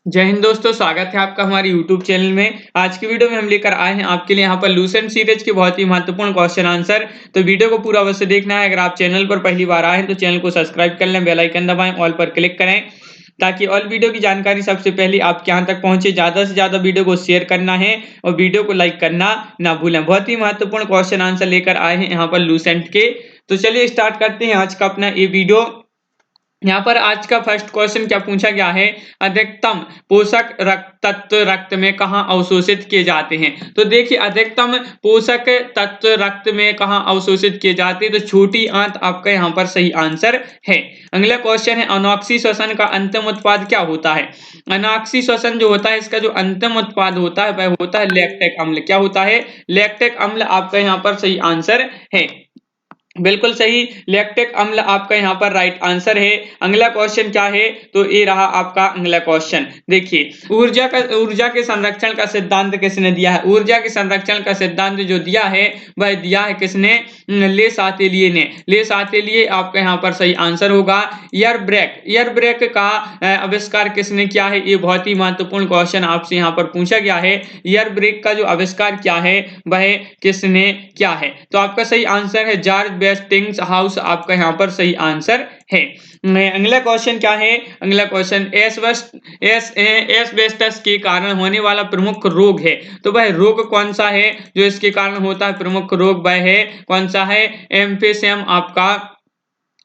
जय हिंद दोस्तों, स्वागत है आपका हमारे यूट्यूब चैनल में। आज की वीडियो में हम लेकर आए हैं आपके लिए यहाँ पर लूसेंट सीरीज के बहुत ही महत्वपूर्ण क्वेश्चन आंसर। तो वीडियो को पूरा अवश्य देखना है। अगर आप चैनल पर पहली बार आए हैं तो चैनल को सब्सक्राइब कर लें, बेल आइकन दबाएं, ऑल पर क्लिक करें ताकि ऑल वीडियो की जानकारी सबसे पहले आपके यहाँ तक पहुंचे। ज़्यादा से ज़्यादा वीडियो को शेयर करना है और वीडियो को लाइक करना ना भूलें। बहुत ही महत्वपूर्ण क्वेश्चन आंसर लेकर आए हैं यहाँ पर लूसेंट के। तो चलिए स्टार्ट करते हैं आज का अपना ये वीडियो। यहाँ पर आज का फर्स्ट क्वेश्चन क्या पूछा गया है, अधिकतम पोषक रक्त तत्व रक्त में कहाँ अवशोषित किए जाते हैं। तो देखिए, अधिकतम पोषक तत्व रक्त में कहाँ अवशोषित किए जाते हैं, तो छोटी आंत आपका यहाँ पर सही आंसर है। अगला क्वेश्चन है, अनॉक्सी श्वसन का अंतिम उत्पाद क्या होता है। अनॉक्सी श्वसन जो होता है, इसका जो अंतिम उत्पाद होता है वह होता है लैक्टिक अम्ल। क्या होता है, लैक्टिक अम्ल आपका यहाँ पर सही आंसर है। बिल्कुल सही, लैक्टिक अम्ल आपका यहाँ पर राइट आंसर है। अगला क्वेश्चन क्या है, तो ये रहा आपका अगला क्वेश्चन। देखिए, ऊर्जा के संरक्षण का सिद्धांत किसने दिया है। ऊर्जा के संरक्षण का सिद्धांत जो दिया है वह दिया है किसने, ले सातेलिए ने। ले सातेलिए आपका यहाँ पर सही आंसर होगा। एयर ब्रेक का आविष्कार किसने किया है, ये बहुत ही महत्वपूर्ण क्वेश्चन आपसे यहाँ पर पूछा गया है। एयर ब्रेक का जो आविष्कार क्या है वह किसने किया है, तो आपका सही आंसर है जॉर्ज वेस्टिंग्स हाउस, आपका यहाँ पर सही आंसर है। अगला क्वेश्चन क्या है, अगला क्वेश्चन एस्बेस्टस के कारण होने वाला प्रमुख रोग है। तो वह रोग कौन सा है जो इसके कारण होता है, प्रमुख रोग वह है कौन सा है, एम्फिसेम आपका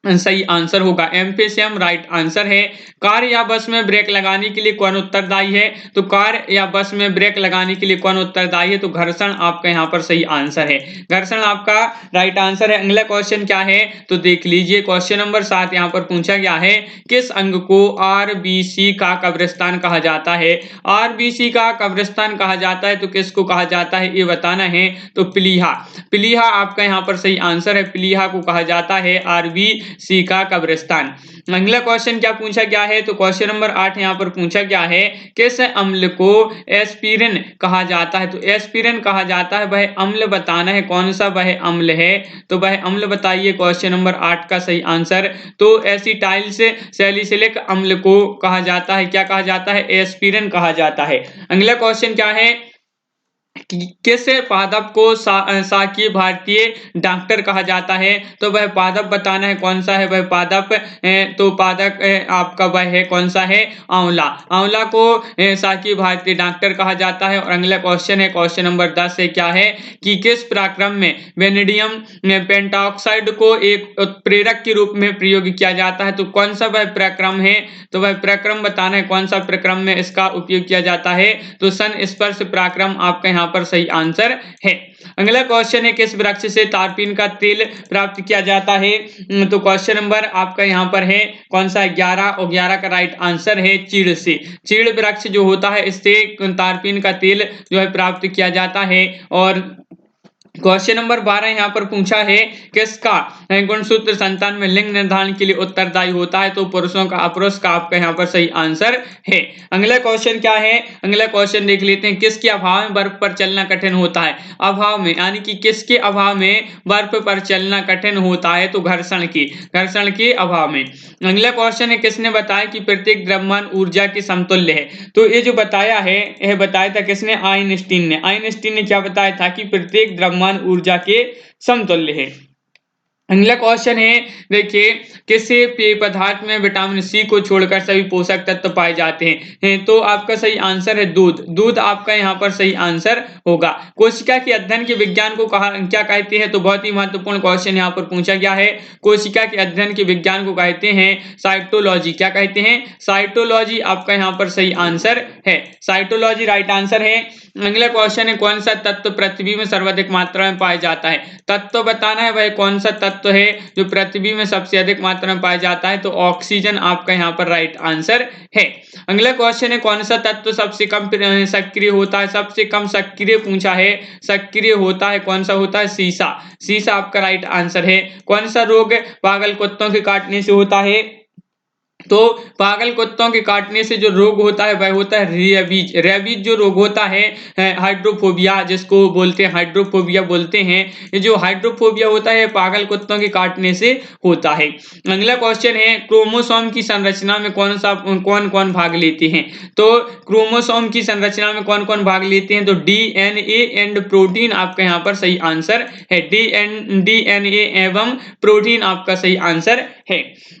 सही आंसर होगा। एम्फिसियम राइट आंसर है। कार या बस में ब्रेक लगाने के लिए कौन उत्तरदायी है, तो कार या बस में ब्रेक लगाने के लिए कौन उत्तरदायी है, तो घर्षण आपका यहाँ पर सही आंसर है। घर्षण आपका राइट आंसर है। अगला क्वेश्चन क्या है, तो देख लीजिए क्वेश्चन नंबर 7 यहाँ पर पूछा गया है, किस अंग को आरबीसी का कब्रिस्तान कहा जाता है। आरबीसी का कब्रिस्तान कहा जाता है तो किसको कहा जाता है, ये बताना है। तो प्लीहा, प्लीहा आपका यहाँ पर सही आंसर है। प्लीहा को कहा जाता है आरबी सी का कब्रिस्तान। अगला क्वेश्चन क्या पूछा गया है, तो क्वेश्चन नंबर 8 यहाँ पर पूछा गया है, किस अम्ल को एस्पिरिन कहा जाता है। तो एस्पिरिन कहा जाता है, वह अम्ल बताना है कौन सा वह अम्ल है, तो वह अम्ल बताइए। क्वेश्चन नंबर 8 का सही आंसर, तो एसिटाइल सैलिसिलिक अम्ल को कहा जाता है, क्या कहा जाता है, एस्पिरिन कहा जाता है। अगला क्वेश्चन क्या है, किस पादप को शाकीय भारतीय डॉक्टर कहा जाता है, तो वह पादप बताना है कौन सा है वह पादप, तो पादप आपका वह है कौन सा है, आंवला। आंवला को शाकीय भारतीय डॉक्टर कहा जाता है। और अगला क्वेश्चन है, क्वेश्चन नंबर 10 है क्या है, कि किस प्रक्रम में वेनेडियम पेंटॉक्साइड को एक उत्प्रेरक के रूप में प्रयोग किया जाता है, तो कौन सा वह प्रक्रम है, तो वह प्रक्रम बताना है कौन सा प्रक्रम में इसका उपयोग किया जाता है, तो संस्पर्श प्रक्रम आपका यहाँ पर सही आंसर है। अगला क्वेश्चन है, किस वृक्ष से तारपीन का तेल प्राप्त किया जाता है, तो क्वेश्चन नंबर आपका यहाँ पर है कौन सा, 11 और 11 का राइट आंसर है चीड़ से। चीड़ वृक्ष जो होता है इससे तारपीन का तेल जो है प्राप्त किया जाता है। और क्वेश्चन नंबर 12 यहाँ पर पूछा है, किसका गुणसूत्र संतान में लिंग निर्धारण के लिए उत्तरदायी होता है, तो पुरुषों का अपुरुष का आपका यहाँ पर सही आंसर है। अगला क्वेश्चन क्या है, अगला क्वेश्चन देख लेते हैं, किसके अभाव में बर्फ पर चलना कठिन होता है। अभाव में यानी कि किसके अभाव में बर्फ पर चलना कठिन होता है, तो घर्षण के अभाव में। अगला क्वेश्चन है, किसने बताया कि प्रत्येक द्रव्यमान ऊर्जा के समतुल्य है। तो ये जो बताया है, यह बताया था किसने, आइंस्टीन ने। आइंस्टीन ने क्या बताया था कि प्रत्येक द्रव्यमान ऊर्जा के समतुल्य है। अगला क्वेश्चन है, देखिए, किसी पेय पदार्थ में विटामिन सी को छोड़कर सभी पोषक तत्व पाए जाते हैं, तो आपका सही आंसर है दूध। दूध आपका यहाँ पर सही आंसर होगा। कोशिका के अध्ययन के विज्ञान को क्या कहते हैं, तो बहुत ही महत्वपूर्ण क्वेश्चन यहाँ पर पूछा गया है। कोशिका के अध्ययन के विज्ञान को कहते हैं साइटोलॉजी। क्या कहते हैं, साइटोलॉजी आपका यहाँ पर सही आंसर है। साइटोलॉजी राइट आंसर है। अगला क्वेश्चन है, कौन सा तत्व पृथ्वी में सर्वाधिक मात्रा में पाया जाता है। तत्व बताना है वह कौन सा तत्व है जो पृथ्वी में सबसे अधिक मात्रा में पाया जाता है, तो ऑक्सीजन आपका यहाँ पर राइट आंसर है। अगला क्वेश्चन है, कौन सा तत्व सबसे कम सक्रिय होता है। सबसे कम सक्रिय पूछा है, सक्रिय होता है कौन सा होता है, सीसा। सीसा आपका राइट आंसर है। कौन सा रोग पागल कुत्तों के काटने से होता है, तो पागल कुत्तों के काटने से जो रोग होता है वह होता है रेबीज। रेबीज जो रोग होता है हाइड्रोफोबिया, जिसको बोलते हैं हाइड्रोफोबिया बोलते हैं, ये जो हाइड्रोफोबिया होता है पागल कुत्तों के काटने से होता है। अगला क्वेश्चन है क्रोमोसोम की संरचना में कौन कौन भाग लेते हैं? तो क्रोमोसोम की संरचना में कौन कौन भाग लेते हैं? तो डीएनए एंड प्रोटीन आपका यहाँ पर सही आंसर है। डीएनए एवं प्रोटीन आपका सही आंसर है।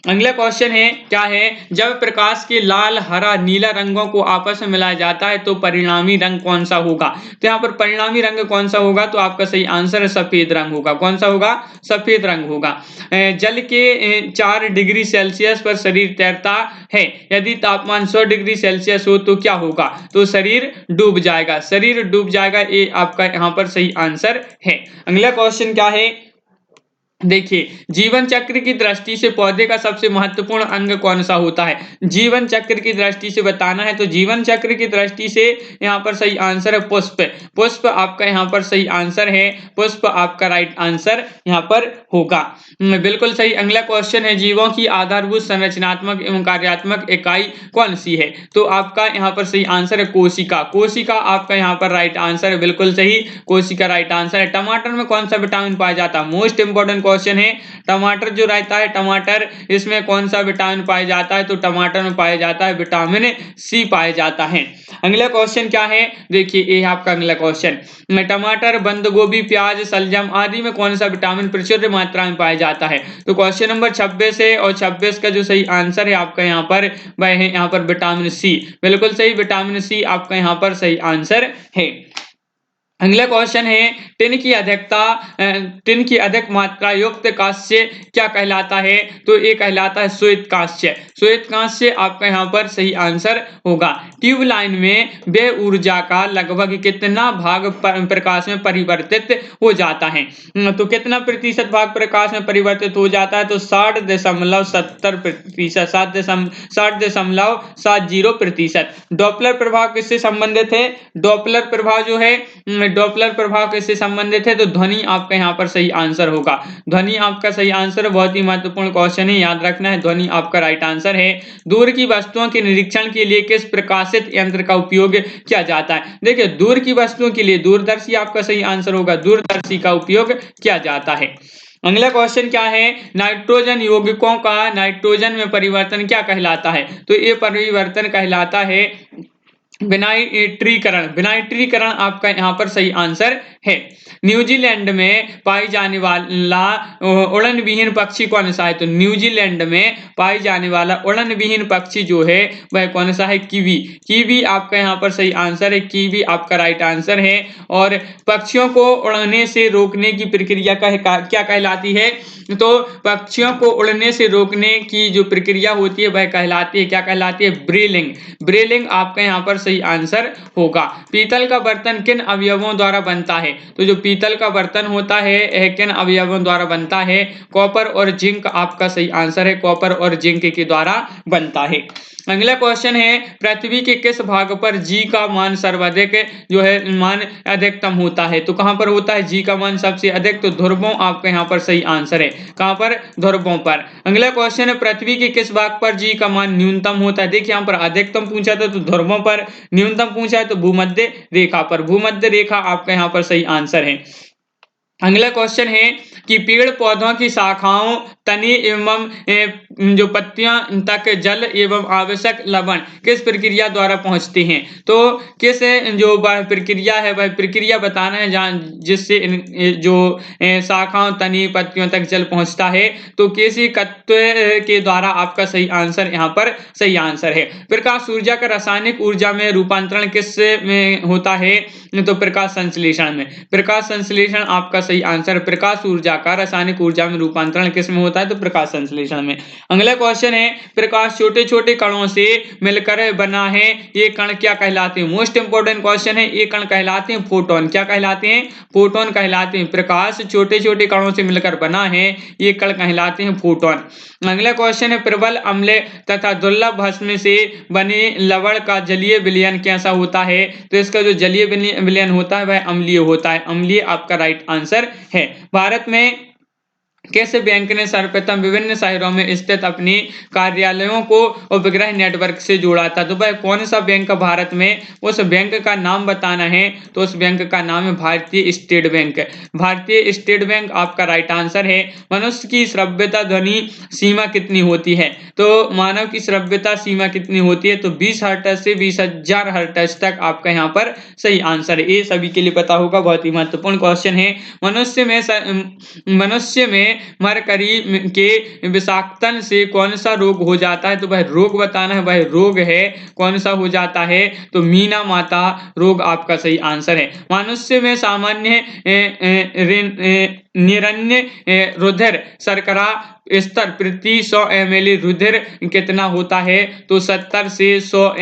अगला क्वेश्चन है क्या है, जब प्रकाश के लाल हरा नीला रंगों को आपस में मिलाया जाता है तो परिणामी रंग कौन सा होगा? तो यहाँ पर परिणामी रंग कौन सा होगा? तो आपका सही आंसर सफेद रंग होगा। कौन सा होगा? सफेद रंग होगा। जल के 4 डिग्री सेल्सियस पर शरीर तैरता है, यदि तापमान 100 डिग्री सेल्सियस हो तो क्या होगा? तो शरीर डूब जाएगा। शरीर डूब जाएगा, ये आपका यहाँ पर सही आंसर है। अगला क्वेश्चन क्या है, देखिए जीवन चक्र की दृष्टि से पौधे का सबसे महत्वपूर्ण अंग कौन सा होता है? जीवन चक्र की दृष्टि से बताना है तो जीवन चक्र की दृष्टि से यहाँ पर सही आंसर है पुष्प। पुष्प आपका यहाँ पर सही आंसर है। पुष्प आपका राइट आंसर यहाँ पर होगा। बिल्कुल सही। अगला क्वेश्चन है जीवों की आधारभूत संरचनात्मक एवं कार्यात्मक इकाई कौन सी है? तो आपका यहाँ पर सही आंसर है कोशिका। कोशिका आपका यहाँ पर राइट आंसर है। बिल्कुल सही, कोशिका राइट आंसर है। टमाटर में कौन सा विटामिन पाया जाता है? मोस्ट इंपॉर्टेंट क्वेश्चन है। टमाटर जो रहता है, टमाटर, इसमें कौन सा विटामिन पाया जाता है? तो टमाटर में पाया जाता है विटामिन सी पाया जाता है। अगला क्वेश्चन क्या है, देखिए ये आपका अगला क्वेश्चन, टमाटर, बंद गोभी, प्याज, शलजम आदि में कौन सा विटामिन प्रचुर मात्रा में पाया जाता है? तो क्वेश्चन नंबर 26 है और 26 का जो सही आंसर है आपका यहाँ पर वह है यहाँ पर विटामिन सी। बिल्कुल सही, विटामिन सी आपका यहाँ पर सही आंसर है। अगला क्वेश्चन है टिन की अधिक मात्रा युक्त कांस्य क्या कहलाता है? तो ये कहलाता है श्वेत कांस्य। श्वेत कांस्य आपका यहाँ पर सही आंसर होगा। ट्यूबलाइन में व्यय ऊर्जा का लगभग कितना भाग प्रकाश में परिवर्तित हो जाता है? तो कितना प्रतिशत भाग प्रकाश में परिवर्तित हो जाता है? तो 60.70%, 60.70%। डॉपलर प्रभाव किससे संबंधित है? डॉपलर प्रभाव जो है, डॉपलर प्रभाव किससे संबंधित है? तो ध्वनि आपका यहाँ पर सही आंसर होगा। ध्वनि आपका सही आंसर है। बहुत ही महत्वपूर्ण क्वेश्चन है, याद रखना है। ध्वनि आपका राइट आंसर है। दूर की वस्तुओं के निरीक्षण के लिए किस प्रकाशित यंत्र का उपयोग किया जाता है? देखिए दूर की वस्तुओं के लिए दूरदर्शी आपका सही आंसर होगा। दूरदर्शी का उपयोग किया जाता है। अगला क्वेश्चन क्या है, नाइट्रोजन यौगिकों का नाइट्रोजन में परिवर्तन क्या कहलाता है? तो ये परिवर्तन कहलाता है विनाइट्रीकरण। विनाइट्रीकरण आपका यहाँ पर सही आंसर है। न्यूजीलैंड में पाई जाने वाला उड़न विहीन पक्षी कौन सा है? तो न्यूजीलैंड में पाई जाने वाला उड़न विहीन पक्षी जो है वह कौन सा है? कीवी। कीवी आपका यहाँ पर सही आंसर है। कीवी आपका राइट आंसर है। और पक्षियों को उड़ने से रोकने की प्रक्रिया क्या कहलाती है? तो पक्षियों को उड़ने से रोकने की जो प्रक्रिया होती है वह कहलाती है, क्या कहलाती है? ब्रीलिंग। ब्रीलिंग आपका यहाँ पर सही आंसर होगा। पीतल का बर्तन किन अवयवों द्वारा बनता है? तो जो पीतल का बर्तन होता है यह किन अवयवों द्वारा बनता है? कॉपर और जिंक आपका सही आंसर है। कॉपर और जिंक के द्वारा बनता है। अगला क्वेश्चन है पृथ्वी के किस भाग पर जी का मान सर्वाधिक जो है मान अधिकतम होता है? तो कहां पर होता है जी का मान सबसे अधिक? तो ध्रुवों आपका यहाँ पर सही आंसर है। कहां पर? ध्रुवों पर। अगला क्वेश्चन है पृथ्वी के किस भाग पर जी का मान न्यूनतम होता है? देखिए यहाँ पर अधिकतम पूछा था तो ध्रुवों पर, न्यूनतम पूछा है तो भूमध्य रेखा पर। भूमध्य रेखा आपका यहाँ पर सही आंसर है। अगला क्वेश्चन है कि पेड़ पौधों की शाखाओं, तने एवं जो पत्तियां तक जल एवं आवश्यक लवण किस प्रक्रिया द्वारा पहुंचते हैं? तो किस जो वह प्रक्रिया है वह प्रक्रिया बताना है जहाँ जिससे जो शाखाओं, तने, पत्तियों तक जल पहुंचता है। तो किसी तत्व के द्वारा आपका सही आंसर यहाँ पर सही आंसर है। प्रकाश ऊर्जा का रासायनिक ऊर्जा में रूपांतरण किस में होता है? तो प्रकाश संश्लेषण में। प्रकाश संश्लेषण आपका सही आंसर। प्रकाश ऊर्जा का रासायनिक ऊर्जा में रूपांतरण किस में होता है? तो प्रकाश संश्लेषण में। अगला क्वेश्चन है प्रकाश छोटे छोटे कणों से मिलकर बना है, ये कण क्या कहलाते हैं? मोस्ट इंपोर्टेंट क्वेश्चन है। ये कण कहलाते हैं फोटोन। क्या कहलाते हैं? फोटोन कहलाते हैं। प्रकाश छोटे छोटे कणों से मिलकर बना है, ये कण कहलाते हैं फोटोन। अगला क्वेश्चन है प्रबल अम्ल तथा दुर्लभ भस्म से बने लवण का जलीय विलयन कैसा होता है? तो इसका जो जलीय विलयन होता है वह अम्लीय होता है। अम्लीय आपका राइट आंसर है। भारत में किस बैंक ने सर्वप्रथम विभिन्न शहरों में स्थित अपनी कार्यालयों को उपग्रह नेटवर्क से जोड़ा था? तो भाई कौन सा बैंक भारत में, उस बैंक का नाम बताना है। तो उस बैंक का नाम है भारतीय स्टेट बैंक। भारतीय स्टेट बैंक आपका राइट आंसर है। मनुष्य की श्रव्यता ध्वनि सीमा कितनी होती है? तो मानव की श्रव्यता सीमा कितनी होती है? तो 20 हर्ट्ज से 20,000 हर्ट्ज तक आपका यहाँ पर सही आंसर है। ये सभी के लिए पता होगा, बहुत ही महत्वपूर्ण क्वेश्चन है। मनुष्य में मरकरी के विषाक्तन से कौन सा रोग हो जाता है? तो वह रोग बताना है। वह रोग है कौन सा हो जाता है? तो मीना माता रोग आपका सही आंसर है। मनुष्य में सामान्य निरन्य रुधिर शर्करा स्तर प्रति 100 ml रुधिर कितना होता है? तो 70 से 100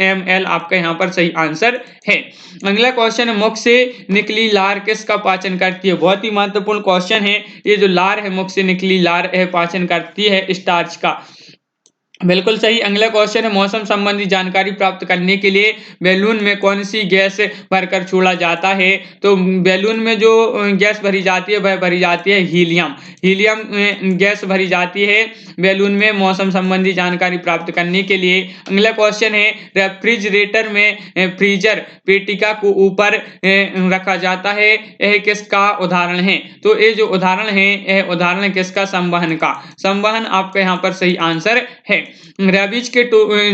ml आपका यहाँ पर सही आंसर है। अगला क्वेश्चन है, मुख से निकली लार किसका पाचन करती है? बहुत ही महत्वपूर्ण क्वेश्चन है। ये जो लार है, मुख से निकली लार है, पाचन करती है स्टार्च का। बिल्कुल सही। अगला क्वेश्चन है, मौसम संबंधी जानकारी प्राप्त करने के लिए बैलून में कौन सी गैस भरकर छोड़ा जाता है? तो बैलून में जो गैस भरी जाती है वह भरी जाती है हीलियम। हीलियम गैस भरी जाती है बैलून में मौसम संबंधी जानकारी प्राप्त करने के लिए। अगला क्वेश्चन है, रेफ्रिजरेटर में फ्रीजर पेटिका को ऊपर रखा जाता है, यह किसका उदाहरण है? तो ये जो उदाहरण है, यह उदाहरण है किसका? संवहन का। संवहन आपका यहाँ पर सही आंसर है। रेबीज के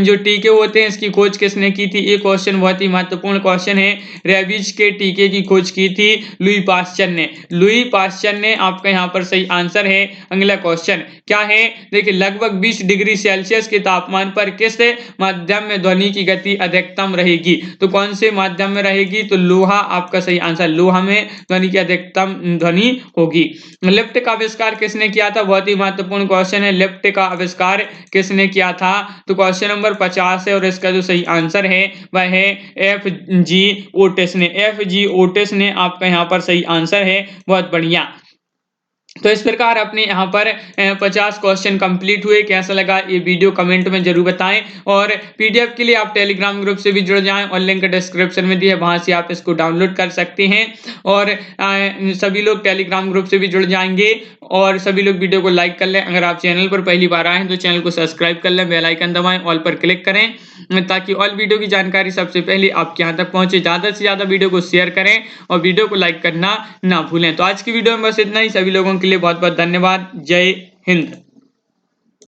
जो टीके होते हैं, इसकी खोज किसने की थी? ये क्वेश्चन बहुत ही महत्वपूर्ण क्वेश्चन है। रेबीज के टीके की खोज की थी लुई पास्चर ने। लुई पास्चर ने आपका यहाँ पर सही आंसर है। अगला क्वेश्चन क्या है? देखिए, लगभग 20 डिग्री सेल्सियस के तापमान पर किस माध्यम में ध्वनि की गति अधिकतम रहेगी? तो कौन से माध्यम में रहेगी? तो लोहा आपका सही आंसर। लोहा में ध्वनि की अधिकतम ध्वनि होगी। लिफ्ट का आविष्कार किसने किया था? बहुत ही महत्वपूर्ण क्वेश्चन है। लिफ्ट का आविष्कार किसने किया था? तो क्वेश्चन नंबर 50 है और इसका जो सही आंसर है वह है FG ओटिस ने। FG ओटिस ने आपका यहाँ पर सही आंसर है। बहुत बढ़िया। तो इस प्रकार अपने यहाँ पर 50 क्वेश्चन कंप्लीट हुए। कैसा लगा ये वीडियो कमेंट में जरूर बताएं, और पीडीएफ के लिए आप टेलीग्राम ग्रुप से भी जुड़ जाएं और लिंक डिस्क्रिप्शन में दिया है, वहां से आप इसको डाउनलोड कर सकते हैं। और सभी लोग टेलीग्राम ग्रुप से भी जुड़ जाएंगे, और सभी लोग वीडियो को लाइक कर लें। अगर आप चैनल पर पहली बार आए हैं तो चैनल को सब्सक्राइब कर लें, बेल आइकन दबाएं, ऑल पर क्लिक करें, ताकि ऑल वीडियो की जानकारी सबसे पहले आपके यहाँ तक पहुंचे। ज़्यादा से ज़्यादा वीडियो को शेयर करें और वीडियो को लाइक करना ना भूलें। तो आज की वीडियो में बस इतना ही। सभी लोगों के लिए बहुत बहुत धन्यवाद। जय हिंद।